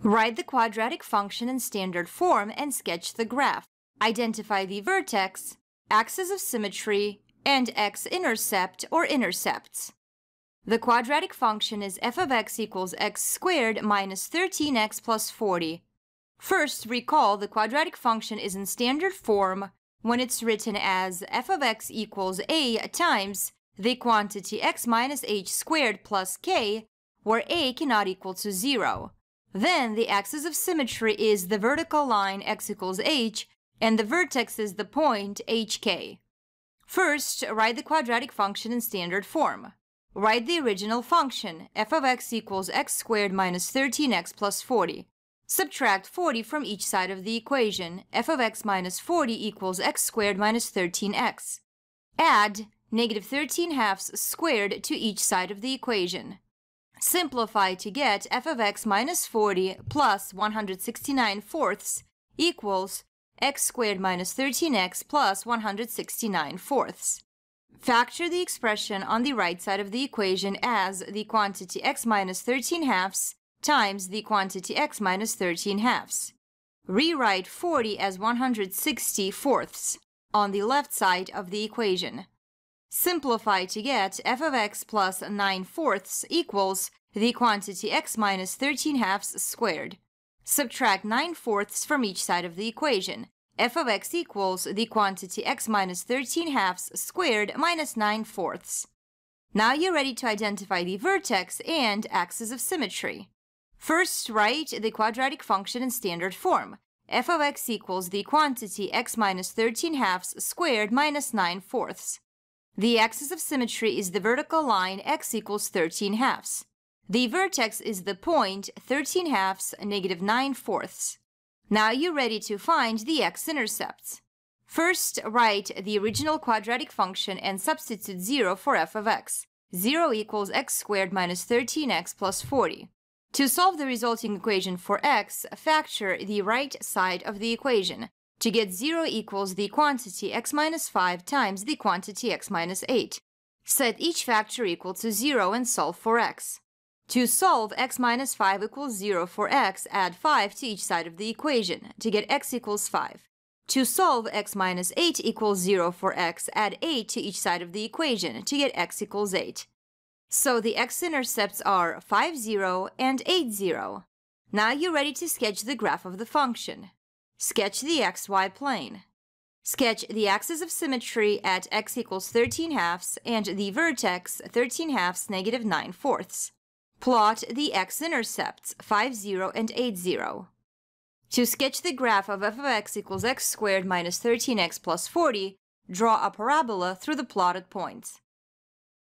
Write the quadratic function in standard form and sketch the graph. Identify the vertex, axis of symmetry, and x-intercept or intercepts. The quadratic function is f of x equals x squared minus 13x plus 40. First, recall the quadratic function is in standard form when it's written as f of x equals a times the quantity x minus h squared plus k, where a cannot equal to 0. Then the axis of symmetry is the vertical line x equals h, and the vertex is the point hk. First, write the quadratic function in standard form. Write the original function, f of x equals x squared minus 13x plus 40. Subtract 40 from each side of the equation. F of x minus 40 equals x squared minus 13x. Add negative 13 halves squared to each side of the equation. Simplify to get f of x minus 40 plus 169 fourths equals x squared minus 13x plus 169 fourths. Factor the expression on the right side of the equation as the quantity x minus 13 halves times the quantity x minus 13 halves. Rewrite 40 as 160 fourths on the left side of the equation. Simplify to get f of x plus 9 fourths equals the quantity x minus 13 halves squared. Subtract 9 fourths from each side of the equation. F of x equals the quantity x minus 13 halves squared minus 9 fourths. Now you're ready to identify the vertex and axis of symmetry. First, write the quadratic function in standard form. F of x equals the quantity x minus 13 halves squared minus 9 fourths. The axis of symmetry is the vertical line x equals 13 halves. The vertex is the point 13 halves negative 9 fourths. Now you're ready to find the x-intercepts. First, write the original quadratic function and substitute 0 for f of x. 0 equals x squared minus 13x plus 40. To solve the resulting equation for x, factor the right side of the equation. To get 0 equals the quantity x minus 5 times the quantity x minus 8. Set each factor equal to 0 and solve for x. To solve x minus 5 equals 0 for x, add 5 to each side of the equation to get x equals 5. To solve x minus 8 equals 0 for x, add 8 to each side of the equation to get x equals 8. So the x-intercepts are 5, 0, and 8, 0. Now you're ready to sketch the graph of the function. Sketch the xy plane. Sketch the axis of symmetry at x equals 13 halves and the vertex 13 halves negative 9 fourths. Plot the x-intercepts 5, 0, and 8, 0. To sketch the graph of f of x equals x squared minus 13x plus 40, draw a parabola through the plotted points.